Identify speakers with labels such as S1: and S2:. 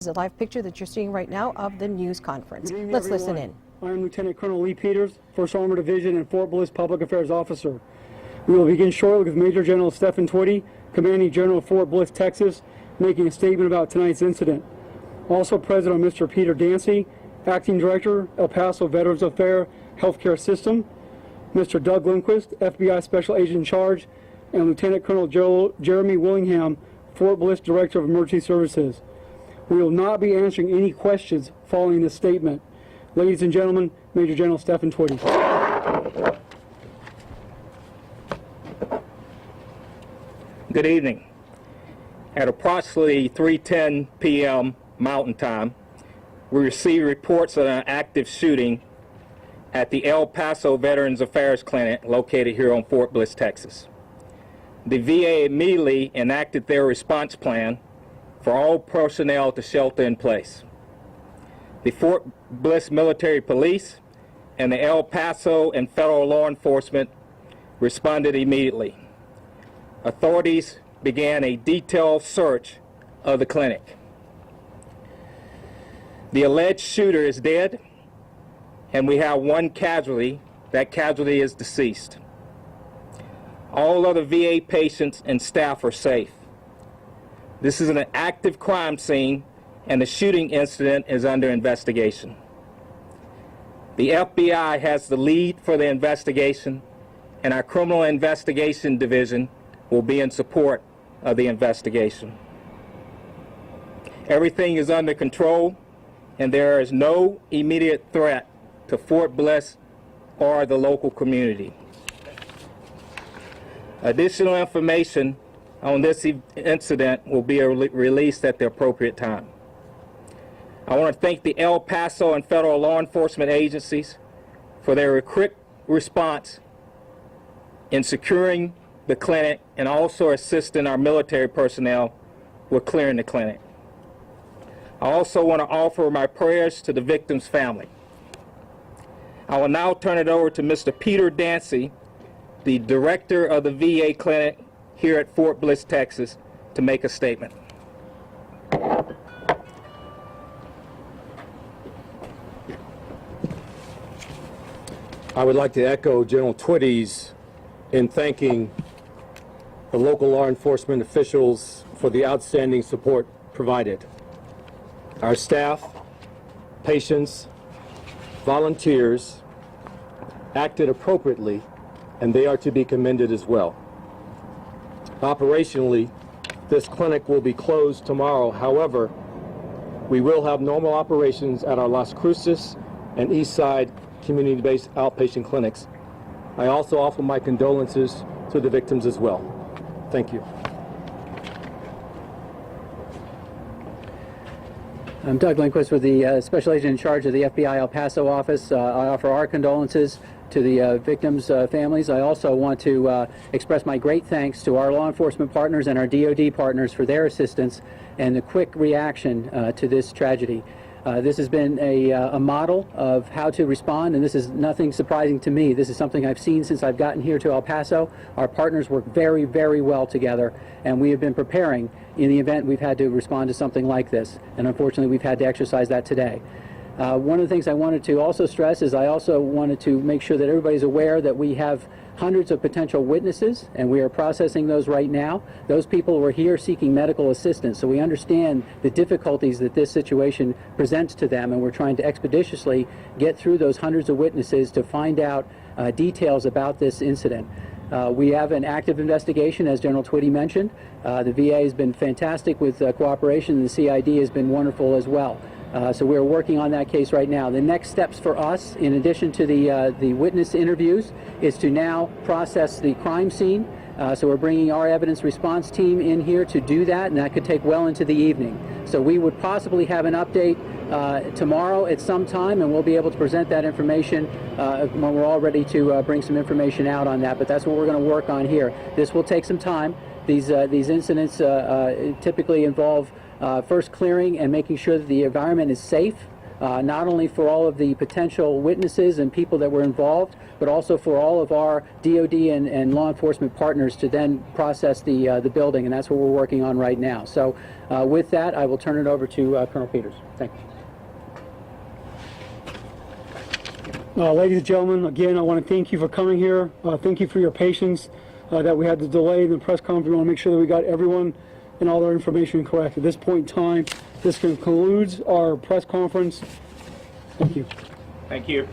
S1: This is a live picture that you're seeing right now of the news conference.
S2: Good evening,
S1: Let's
S2: everyone.
S1: listen in.
S2: I'm Lieutenant Colonel Lee Peters, 1st Armored Division and Fort Bliss Public Affairs Officer. We will begin shortly with Major General Stephen Twitty, Commanding General of Fort Bliss, Texas, making a statement about tonight's incident. Also present are Mr. Peter Dancy, Acting Director, El Paso Veterans Affairs Healthcare System, Mr. Doug Lindquist, FBI Special Agent in Charge, and Lieutenant Colonel Jeremy Willingham, Fort Bliss Director of Emergency Services. We will not be answering any questions following this statement. Ladies and gentlemen, Major General Stephen Twitty.
S3: Good evening. At approximately 3:10 p.m. Mountain Time, we received reports of an active shooting at the El Paso Veterans Affairs Clinic located here on Fort Bliss, Texas. The VA immediately enacted their response plan for all personnel to shelter in place. The Fort Bliss Military Police and the El Paso and federal law enforcement responded immediately. Authorities began a detailed search of the clinic. The alleged shooter is dead, and we have one casualty. That casualty is deceased. All other VA patients and staff are safe. This is an active crime scene, and the shooting incident is under investigation. The FBI has the lead for the investigation, and our Criminal Investigation Division will be in support of the investigation. Everything is under control, and there is no immediate threat to Fort Bliss or the local community. Additional information on this incident will be released at the appropriate time. I want to thank the El Paso and federal law enforcement agencies for their quick response in securing the clinic and also assisting our military personnel with clearing the clinic. I also want to offer my prayers to the victim's family. I will now turn it over to Mr. Peter Dancy, the director of the VA clinic here at Fort Bliss, Texas, to make a statement.
S4: I would like to echo General Twitty's in thanking the local law enforcement officials for the outstanding support provided. Our staff, patients, volunteers acted appropriately, and they are to be commended as well. Operationally, this clinic will be closed tomorrow. However, we will have normal operations at our Las Cruces and East Side community-based outpatient clinics. I also offer my condolences to the victims as well. Thank you.
S5: I'm Doug Lindquist with the Special Agent in Charge of the FBI El Paso office. I offer our condolences to the victims' families. I also want to express my great thanks to our law enforcement partners and our DoD partners for their assistance and the quick reaction to this tragedy. This has been a model of how to respond, and this is nothing surprising to me. This is something I've seen since I've gotten here to El Paso. Our partners work very, very well together, and we have been preparing in the event we've had to respond to something like this, and unfortunately we've had to exercise that today. One of the things I wanted to also stress is I also wanted to make sure that everybody's aware that we have hundreds of potential witnesses, and we are processing those right now. Those people were here seeking medical assistance, so we understand the difficulties that this situation presents to them, and we're trying to expeditiously get through those hundreds of witnesses to find out details about this incident. We have an active investigation, as General Twitty mentioned. The VA has been fantastic with cooperation, and the CID has been wonderful as well. So we're working on that case right now. The next steps for us, in addition to the witness interviews, is to now process the crime scene. So we're bringing our evidence response team in here to do that, and that could take well into the evening. So we would possibly have an update tomorrow at some time, and we'll be able to present that information when we're all ready to bring some information out on that. But that's what we're going to work on here. This will take some time. These incidents typically involve first clearing and making sure that the environment is safe not only for all of the potential witnesses and people that were involved, but also for all of our DOD and law enforcement partners to then process the building, and that's what we're working on right now. So with that, I will turn it over to Colonel Peters. Thank you.
S2: Ladies and gentlemen, again, I want to thank you for coming here. Thank you for your patience that we had to delay in the press conference. We want to make sure that we got everyone and all their information correct. At this point in time, this concludes our press conference. Thank you.
S3: Thank you.